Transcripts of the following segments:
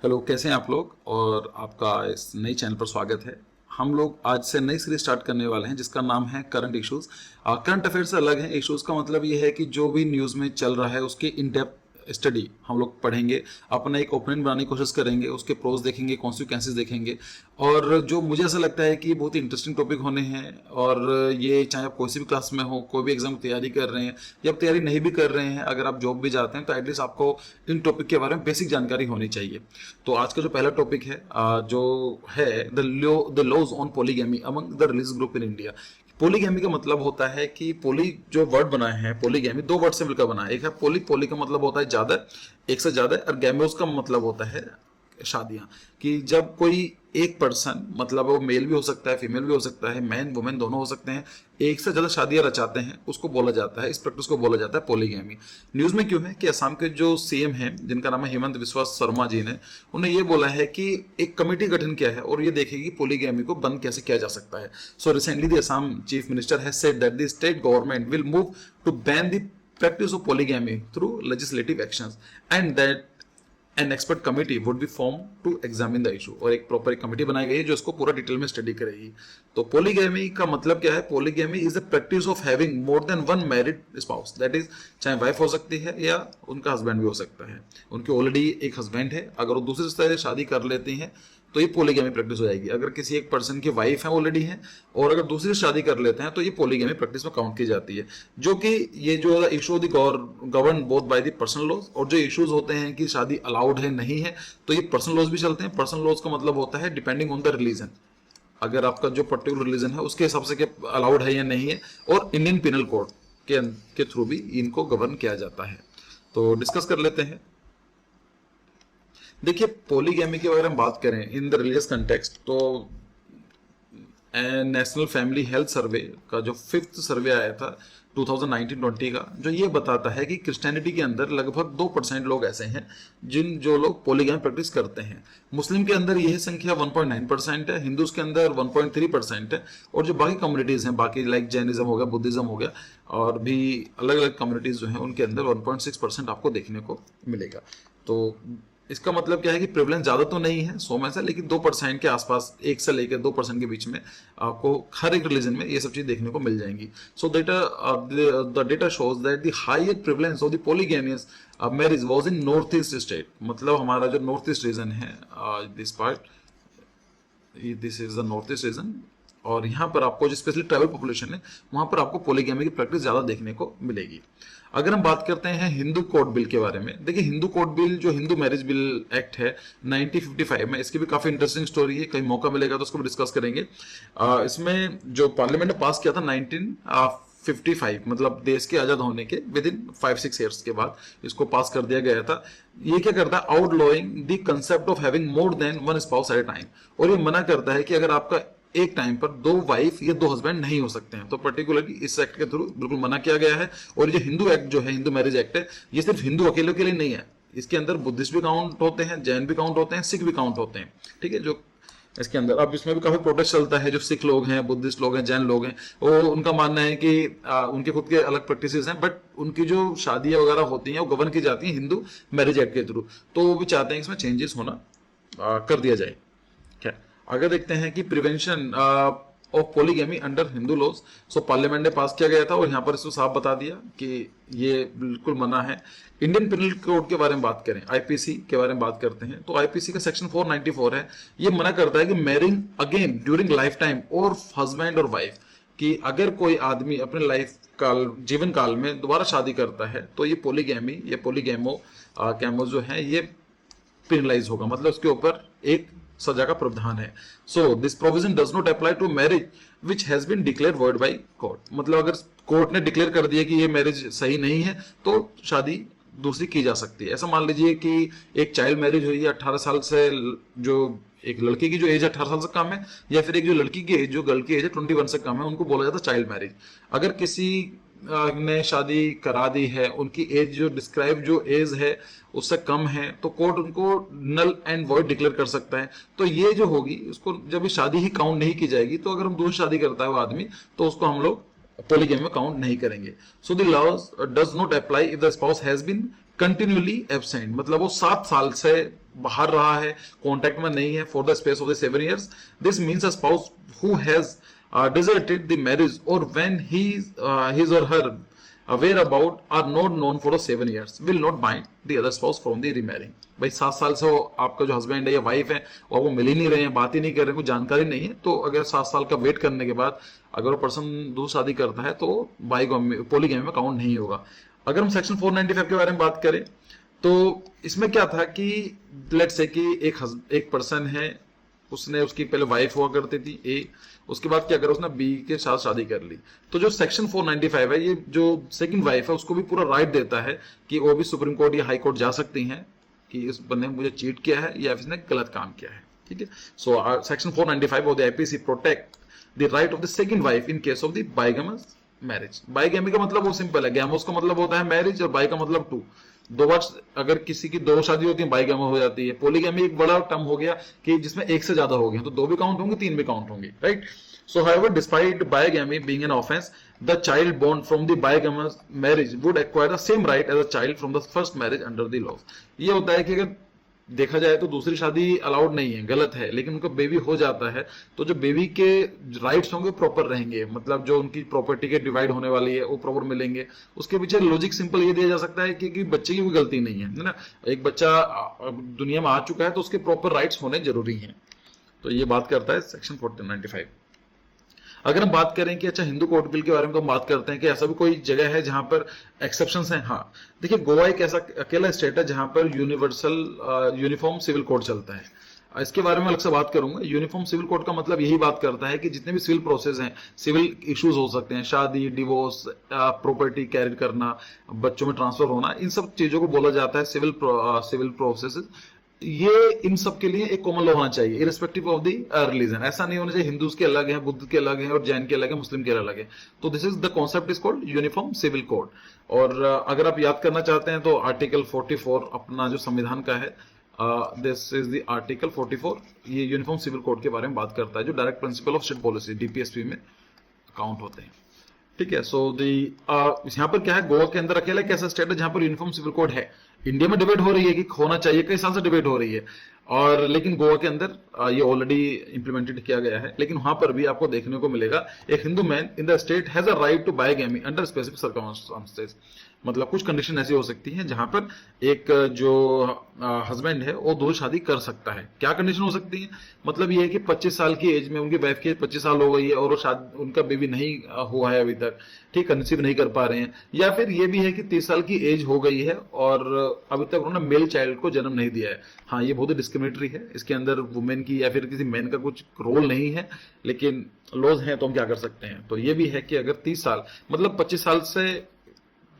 Hello, कैसे हैं आप लोग। और आपका इस नई चैनल पर स्वागत है। हम लोग आज से नई सीरीज स्टार्ट करने वाले हैं जिसका नाम है करंट इश्यूज। करंट अफेयर से अलग है। इश्यूज का मतलब ये है कि जो भी न्यूज़ में चल रहा है उसकी इन डेप्थ स्टडी हम लोग पढ़ेंगे, अपना एक ओपिनियन बनाने की कोशिश करेंगे, उसके प्रोज देखेंगे, कॉन्सिक्वेंसेज देखेंगे। और जो मुझे ऐसा लगता है कि बहुत ही इंटरेस्टिंग टॉपिक होने हैं। और ये चाहे आप कोई भी क्लास में हो, कोई भी एग्जाम की तैयारी कर रहे हैं या आप तैयारी नहीं भी कर रहे हैं, अगर आप जॉब भी जाते हैं तो एटलीस्ट आपको इन टॉपिक के बारे में बेसिक जानकारी होनी चाहिए। तो आज का जो पहला टॉपिक है जो है the laws on polygamy among the religious group in India. Polygamy का मतलब होता है कि पोली जो वर्ड बनाए हैं, पॉलीगैमी दो वर्ड से मिलकर बना है। एक है पोली, पोली का मतलब होता है ज्यादा, एक से ज्यादा, और गैमियोस का मतलब होता है शादियां। कि जब कोई एक पर्सन, मतलब वो मेल भी हो सकता है, फीमेल भी हो सकता है, मैन वुमेन दोनों हो सकते हैं, एक से ज्यादा शादियां रचाते हैं, उसको बोला जाता है, इस प्रैक्टिस को बोला जाता है पॉलीगैमी। न्यूज में क्यों है कि असम के जो सीएम हैं, जिनका नाम है हेमंत बिस्वा शर्मा जी ने, उन्हें ये बोला है कि एक कमेटी गठन किया है और ये देखेगी पॉलीगैमी को बंद कैसे किया जा सकता है। So recently the Assam chief minister has said that the state government will move to ban the practice of polygamy through legislative actions and that an expert committee would be formed to examine the issue। और एक proper committee बनाई गई है जो इसको पूरा detail में study करेगी। तो पॉलीगैमी का मतलब क्या है? Polygamy is the practice of having more than one married spouse. That is, चाहे वाइफ हो सकती है या उनका हस्बैंड भी हो सकता है। उनके ऑलरेडी एक हस्बैंड है, अगर वो दूसरे से शादी कर लेती हैं तो ये पॉलीगैमी प्रैक्टिस हो जाएगी। अगर किसी एक पर्सन की वाइफ है ऑलरेडी है और अगर दूसरी से शादी कर लेते हैं तो ये पॉलीगैमी प्रैक्टिस में काउंट की जाती है। जो कि ये जो issue govern both by the personal laws, और जो इश्यूज होते हैं कि शादी अलाउड है नहीं है, तो ये पर्सनल लॉज भी चलते हैं। पर्सनल लॉज का मतलब होता है डिपेंडिंग ऑन द रिलीजन, अगर आपका जो पर्टिकुलर रिलीजन है उसके हिसाब से अलाउड है या नहीं है, और इंडियन पिनल कोड के थ्रू भी इनको गवर्न किया जाता है। तो डिस्कस कर लेते हैं। देखिए, पॉलीगैमी के बारे में बात करें इन द रिलीजियस कंटेक्स्ट, तो नेशनल फैमिली हेल्थ सर्वे का जो 5th सर्वे आया था 2019-20 का, जो ये बताता है कि क्रिश्चियनिटी के अंदर लगभग 2% लोग ऐसे हैं जो लोग पॉलीगैमी प्रैक्टिस करते हैं। मुस्लिम के अंदर यह संख्या 1.9% है, हिंदूज के अंदर 1.3% है, और जो बाकी कम्युनिटीज हैं, बाकी लाइक जैनिज्म हो गया, बुद्धिज्म हो गया, और भी अलग अलग कम्युनिटीज जो हैं उनके अंदर 1.6% आपको देखने को मिलेगा। तो इसका मतलब क्या है कि प्रेवलेंस ज्यादा तो नहीं है 100 में से, लेकिन 2% के आसपास, 1 से लेकर 2% के बीच में आपको हर एक रिलीजन में ये सब चीज देखने को मिल जाएंगी। So the data shows that the highest prevalence of the polygamous marriage was in north east state. मतलब हमारा जो नॉर्थ ईस्ट रीजन है, this part, this is the north east region, और यहाँ पर आपको जो स्पेशली ट्राइबल पॉपुलेशन है वहां पर आपको पॉलीगैमी की प्रैक्टिस ज्यादा देखने को मिलेगी। अगर हम बात करते हैं हिंदू कोड बिल के बारे में, देखिए हिंदू कोड बिल जो हिंदू मैरिज बिल एक्ट है 1955 में, इसकी भी काफी इंटरेस्टिंग स्टोरी है, कहीं मौका मिलेगा तो उसको भी डिस्कस करेंगे। इसमें जो पार्लियामेंट ने पास किया था 1955, मतलब देश के आजाद होने के विद इन 5-6 ईयर्स के बाद इसको पास कर दिया गया था। ये क्या करता है? Outlawing the concept of having more than one spouse at a time. और ये मना करता है कि अगर आपका एक टाइम पर 2 वाइफ या 2 हस्बैंड नहीं हो सकते हैं, तो पर्टिकुलरली इस एक्ट के थ्रू बिल्कुल मना किया गया है। और ये हिंदू एक्ट जो है, हिंदू मैरिज एक्ट है, ये सिर्फ हिंदू अकेले के लिए नहीं है, इसके अंदर बुद्धिस्ट भी काउंट होते हैं, जैन भी काउंट होते हैं, सिख भी काउंट होते हैं। ठीक है, जो इसके अंदर अब इसमें भी काफी प्रोटेस्ट चलता है। जो सिख लोग हैं, बुद्धिस्ट लोग हैं, जैन लोग हैं, वो उनका मानना है कि उनके खुद के अलग प्रैक्टिसेस हैं, बट उनकी जो शादियां वगैरह होती हैं वो गवर्न की जाती हैं हिंदू मैरिज एक्ट के थ्रू। तो वो भी चाहते हैं इसमें चेंजेस होना कर दिया जाए। क्या अगर देखते हैं कि prevention of polygamy under Hindu laws, so parliament ने पास किया गया था और यहाँ पर इसको साफ बता दिया कि ये बिल्कुल मना है। इंडियन पिनल कोड के बारे में बात करें, आईपीसी के बारे में बात करते हैं, तो आईपीसी का सेक्शन 494 है, ये मना करता है कि marrying again during life time और हस्बैंड और वाइफ, कि अगर कोई आदमी अपने लाइफ काल, जीवन काल में दोबारा शादी करता है तो ये पॉलीगैमी, ये पॉलीगैमो जो है ये पेनलाइज होगा, मतलब उसके ऊपर एक सजा का प्रावधान है। So this provision does not apply to marriage which has been declare void by court. मतलब अगर कोर्ट ने डिक्लेयर कर दिया कि ये मैरिज सही नहीं है तो शादी दूसरी की जा सकती है। ऐसा मान लीजिए कि एक चाइल्ड मैरिज हुई है 18 साल से, जो एक लड़के की जो एज 18 साल से कम है, या फिर एक जो लड़की की एज, जो गर्ल की एज है 21 से कम है, उनको बोला जाता है चाइल्ड मैरिज। अगर किसी ने शादी करा दी है, उनकी एज जो डिस्क्राइब जो एज है उससे कम है, तो कोर्ट उनको नल एंड वॉइड डिक्लेयर कर सकता है। तो ये जो होगी, उसको जब ये शादी ही काउंट नहीं की जाएगी, तो अगर हम दूसरी शादी करता है वो आदमी, तो उसको हम लोग पॉलीगैमी में काउंट नहीं करेंगे। So the laws does not apply if the spouse has been continuously absent, मतलब वो 7 साल से बाहर रहा है, कॉन्टेक्ट में नहीं है for the space of the 7 years, this means a spouse who has deserted the marriage or when his or her whereabout are not known for the 7 years will not bind the other spouse from the remarrying. भाई 7 साल से वो आपका जो husband है या wife है और वो मिल ही नहीं रहे हैं, बात ही नहीं कर रहे हैं, कोई जानकारी नहीं है, तो अगर 7 साल का वेट करने के बाद अगर वो पर्सन दूसरी शादी करता है तो पॉलीगैमी में काउंट नहीं होगा. अगर हम सेक्शन 495 के बारे में बात करें तो इसमें क्या था कि लेट्स से कि एक पर्सन है, उसने उसकी पहले वाइफ हुआ करती थी ए, उसके बाद क्या करा उसने बी के साथ शादी कर ली. तो जो सेक्शन 495 है ये जो सेकंड वाइफ है उसको भी पूरा राइट देता है कि वो भी सुप्रीम कोर्ट या हाई कोर्ट जा सकती हैं कि इस बंदे ने मुझे चीट किया है या इसने गलत काम किया है. ठीक है. So section 495 of the IPC protect the right of the second wife in case of the bigamous marriage. Bigamy का मतलब वो सिंपल है, गैमोस का मतलब होता है मैरिज और बाई का मतलब टू. दो बार अगर किसी की 2 शादी होती है बाइगेमी हो जाती है. पॉलीगैमी एक बड़ा टर्म हो गया कि जिसमें एक से ज्यादा हो गया, तो 2 भी काउंट होंगे 3 भी काउंट होंगे, right. So, however, despite bigamy being an offense, the child born from the bigamous marriage would acquire the same right as a child from the first marriage under the laws. ये होता है कि अगर देखा जाए तो दूसरी शादी अलाउड नहीं है, गलत है, लेकिन उनका बेबी हो जाता है तो जो बेबी के राइट्स होंगे प्रॉपर रहेंगे, मतलब जो उनकी प्रॉपर्टी के डिवाइड होने वाली है वो प्रॉपर मिलेंगे. उसके पीछे लॉजिक सिंपल ये दिया जा सकता है कि बच्चे की कोई गलती नहीं है ना. एक बच्चा दुनिया में आ चुका है तो उसके प्रॉपर राइट्स होने जरूरी हैं. तो ये बात करता है सेक्शन 495. अगर हम बात करें कि अच्छा हिंदू कोर्ट बिल के बारे में तो हम बात करते हैं कि ऐसा भी कोई जगह है जहां पर एक्सेप्शंस हैं. हाँ, देखिए गोवा एक ऐसा अकेला स्टेट है जहां पर यूनिफॉर्म सिविल कोड चलता है. इसके बारे में अलग से बात करूंगा. यूनिफॉर्म सिविल कोड का मतलब यही बात करता है कि जितने भी सिविल प्रोसेस हैं, सिविल इश्यूज हो सकते हैं, शादी, डिवोर्स, प्रॉपर्टी कैरी करना, बच्चों में ट्रांसफर होना, इन सब चीजों को बोला जाता है सिविल प्रोसेस. ये इन सब के लिए एक कॉमन लॉ होना चाहिए इरिस्पेक्टिव ऑफ द रिलीजन. ऐसा नहीं होना चाहिए हिंदूज के अलग है, बुद्ध के अलग है और जैन के अलग है, मुस्लिम के अलग है. तो this is the concept is called uniform civil code. और अगर आप याद करना चाहते हैं तो आर्टिकल 44 अपना जो संविधान का है, दिस इज द आर्टिकल 44, ये यूनिफॉर्म सिविल कोड के बारे में बात करता है जो direct principle of state policy DPSP में काउंट होते हैं. ठीक है. सो यहाँ पर क्या है, गोवा के अंदर अकेला एक ऐसा स्टेट है जहां पर यूनिफॉर्म सिविल कोड है. इंडिया में डिबेट हो रही है कि होना चाहिए, कई साल से डिबेट हो रही है, और लेकिन गोवा के अंदर ये ऑलरेडी इंप्लीमेंटेड किया गया है. लेकिन वहां पर भी आपको देखने को मिलेगा एक Hindu man in the state has a right to bigamy under specific circumstances. मतलब कुछ कंडीशन ऐसी हो सकती हैं जहां पर एक जो हस्बैंड है वो दो शादी कर सकता है. क्या कंडीशन हो सकती है? मतलब ये है कि 25 साल की एज में उनकी वाइफ की 25 साल हो गई है और वो शादी उनका बेबी नहीं हुआ है अभी तक, ठीक, कंसीव नहीं कर पा रहे हैं. या फिर ये भी है कि 30 साल की एज हो गई है और अभी तक उन्होंने मेल चाइल्ड को जन्म नहीं दिया है. हाँ, ये बहुत ही डिस्क्रिमिनेटरी है. इसके अंदर वुमेन की या फिर किसी मैन का कुछ रोल नहीं है, लेकिन लॉज हैं तो हम क्या कर सकते हैं. तो ये भी है कि अगर 30 साल मतलब 25 साल से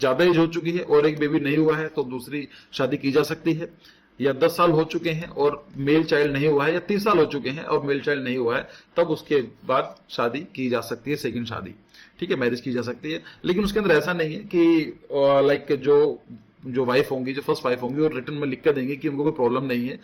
ज्यादा एज हो चुकी है और एक बेबी नहीं हुआ है तो दूसरी शादी की जा सकती है. या 10 साल हो चुके हैं और मेल चाइल्ड नहीं हुआ है, या 30 साल हो चुके हैं और मेल चाइल्ड नहीं हुआ है, तब उसके बाद शादी की जा सकती है, सेकंड शादी, ठीक है, मैरिज की जा सकती है. लेकिन उसके अंदर ऐसा नहीं है कि लाइक जो वाइफ होंगी, जो फर्स्ट वाइफ होंगी, और रिटर्न में लिख कर देंगे कि उनको कोई प्रॉब्लम नहीं है.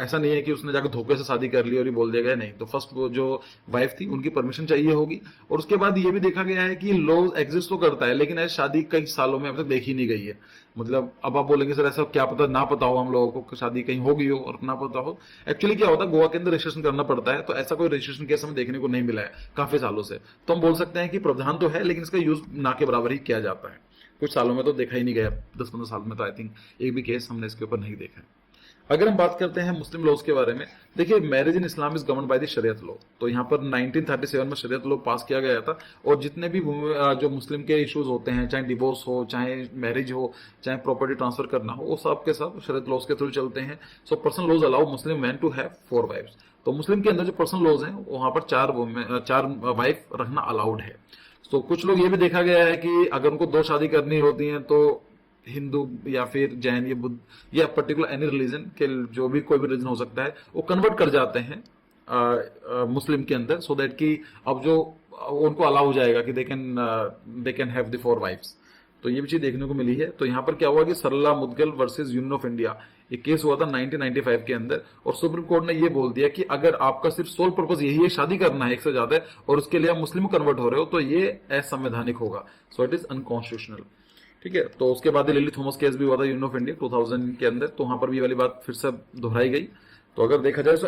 ऐसा नहीं है कि उसने जाकर धोखे से शादी कर ली और ये बोल दिया गया. नहीं, तो फर्स्ट जो वाइफ थी उनकी परमिशन चाहिए होगी. और उसके बाद ये भी देखा गया है कि लॉ एग्जिस्ट तो करता है लेकिन ऐसी शादी कई सालों में अब तक देखी नहीं गई है. मतलब अब आप बोलेंगे सर ऐसा क्या पता, ना पता हो हम लोगों को शादी कहीं हो गई हो और ना पता हो. एक्चुअली क्या होता है, गोवा के अंदर रजिस्ट्रेशन करना पड़ता है, तो ऐसा कोई रजिस्ट्रेशन केस हमें देखने को नहीं मिला है काफी सालों से. तो हम बोल सकते हैं कि प्रावधान तो है लेकिन इसका यूज ना के बराबर ही किया जाता है. कुछ सालों में तो देखा ही नहीं गया, 10-15 साल में तो आई थिंक एक भी केस हमने इसके ऊपर नहीं देखा है. अगर हम बात करते हैं मुस्लिम लॉज के बारे में, देखिए marriage in Islam is govern by the शरीयत लॉ. तो यहाँ पर 1937 में शरीयत लॉ पास किया गया था और जितने भी जो मुस्लिम के इश्यूज होते हैं, चाहे डिवोर्स हो, चाहे मैरिज हो, चाहे प्रॉपर्टी ट्रांसफर करना हो, वो सब के सब शरीयत लॉज के थ्रू चलते हैं. So personal laws allow Muslim man to have 4 wives. तो मुस्लिम के अंदर जो पर्सनल लॉज हैं वहां पर 4 वाइफ रखना अलाउड है. तो कुछ लोग ये भी देखा गया है कि अगर उनको 2 शादी करनी होती है तो हिंदू या फिर जैन या बुद्ध या पर्टिकुलर एनी रिलीजन के, जो भी कोई भी रिलीजन हो सकता है, वो कन्वर्ट कर जाते हैं मुस्लिम के अंदर, सो दैट कि अब जो उनको अलाउ हो जाएगा कि they can have the 4 wives. तो ये भी चीज देखने को मिली है. तो यहाँ पर क्या हुआ कि Sarla Mudgal versus union of India, ये केस हुआ था 1995 के अंदर, और सुप्रीम कोर्ट ने ये बोल दिया कि अगर आपका सिर्फ सोल पर्पस यही है शादी करना है एक से ज्यादा और उसके लिए आप मुस्लिम कन्वर्ट हो रहे हो तो ये असंवैधानिक होगा. So it is unconstitutional. ठीक है। तो उसके बाद लिली थॉमस केस भी हुआ था यूनियन ऑफ इंडिया 2000 के अंदर, तो वहां पर भी ये वाली बात फिर से दोहराई गई। तो अगर देखा जाए तो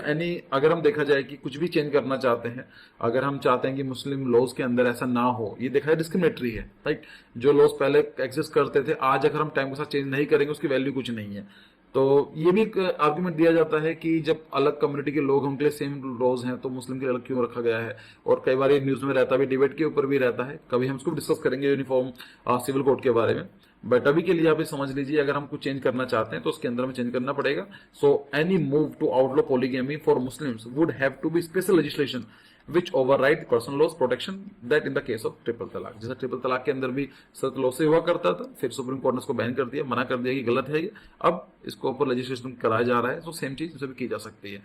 अगर हम देखा जाए कि कुछ भी चेंज करना चाहते हैं, अगर हम चाहते हैं कि मुस्लिम लॉज के अंदर ऐसा ना हो, ये देखा जाए डिस्क्रिमिनेटरी है, राइट। जो लॉज पहले एग्जिस्ट करते थे, आज अगर हम टाइम के साथ चेंज नहीं करेंगे उसकी वैल्यू कुछ नहीं है। तो ये भी एक आर्गुमेंट दिया जाता है कि जब अलग कम्युनिटी के लोग हैं उनके लिए सेम लॉज हैं, तो मुस्लिम के लिए अलग क्यों रखा गया है। और कई बार ये न्यूज में रहता भी, डिबेट के ऊपर भी रहता है, कभी हम इसको डिस्कस करेंगे यूनिफॉर्म सिविल कोड के बारे में। बट अभी के लिए आप ये समझ लीजिए, अगर हम कुछ चेंज करना चाहते हैं तो उसके अंदर में चेंज करना पड़ेगा। So any move to outlaw polygamy for Muslims would have to be special legislation which override personal laws protection that in the case of triple तलाक। जैसे ट्रिपल तलाक के अंदर भी सख्त लॉ से हुआ करता था, फिर सुप्रीम कोर्ट ने इसको बैन कर दिया, मना कर दिया कि गलत है ये, अब इसको ऊपर लेजिस्लेशन कराया जा रहा है। तो सेम चीज भी की जा सकती है।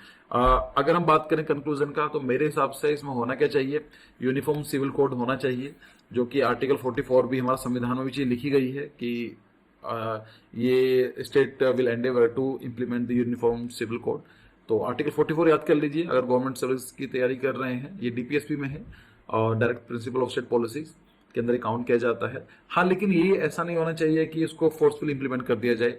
अगर हम बात करें कंक्लूजन का, तो मेरे हिसाब से इसमें होना क्या चाहिए, यूनिफॉर्म सिविल कोड होना चाहिए, जो कि आर्टिकल 44 भी हमारा संविधान में भी चीज लिखी गई है कि ये state will endeavour to implement the uniform civil code. तो आर्टिकल 44 याद कर लीजिए अगर गवर्नमेंट सर्विस की तैयारी कर रहे हैं। ये डीपीएसपी में है और direct principle of state policies के अंदर काउंट किया जाता है। हाँ, लेकिन ये ऐसा नहीं होना चाहिए कि इसको फोर्सफुली इंप्लीमेंट कर दिया जाए।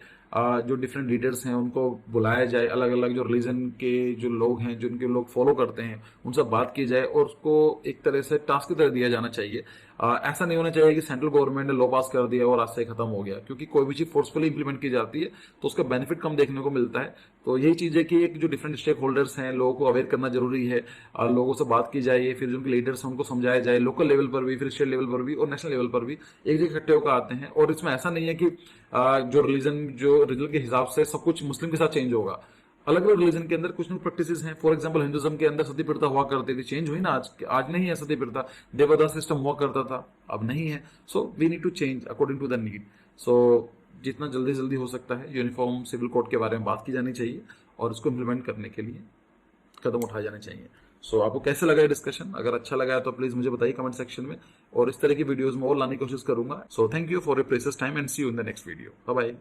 जो डिफरेंट लीडर्स हैं उनको बुलाया जाए, अलग अलग जो रिलीजन के जो लोग हैं, जो उनके लोग फॉलो करते हैं, उनसे बात की जाए और उसको एक तरह से टास्क की तरह दिया जाना चाहिए। ऐसा नहीं होना चाहिए कि सेंट्रल गवर्नमेंट ने लॉ पास कर दिया और आज से खत्म हो गया, क्योंकि कोई भी चीज फोर्सफुली इंप्लीमेंट की जाती है तो उसका बेनिफिट कम देखने को मिलता है। तो यही चीज है कि एक जो डिफरेंट स्टेक होल्डर्स हैं, लोगों को अवेयर करना जरूरी है, लोगों से बात की जाए, फिर जो उनके लीडर्स हैं उनको समझाया जाए, लोकल लेवल पर भी, फिर स्टेट लेवल पर भी और नेशनल लेवल पर भी एक जगह इकट्ठे होकर आते हैं। और इसमें ऐसा नहीं है कि जो रिलीजन के हिसाब से सब कुछ मुस्लिम के साथ चेंज होगा। अलग अलग रिलीजन के अंदर कुछ ना प्रैक्टिसेस हैं। फॉर एग्जांपल हिंदुज्म के अंदर सती प्रथा हुआ करती थी, चेंज हुई ना, आज नहीं है सती प्रथा। देवदास सिस्टम हुआ करता था, अब नहीं है। So we need to change according to the need. So जितना जल्दी जल्दी हो सकता है यूनिफॉर्म सिविल कोड के बारे में बात की जानी चाहिए और इसको इम्प्लीमेंट करने के लिए कदम उठाए जाने चाहिए। सो आपको कैसे लगा ये डिस्कशन? अगर अच्छा लगा है तो प्लीज मुझे बताइए कमेंट सेक्शन में, और इस तरह की वीडियोस में और लाने की कोशिश करूंगा। So thank you for your precious time and see you in the next video. Bye bye.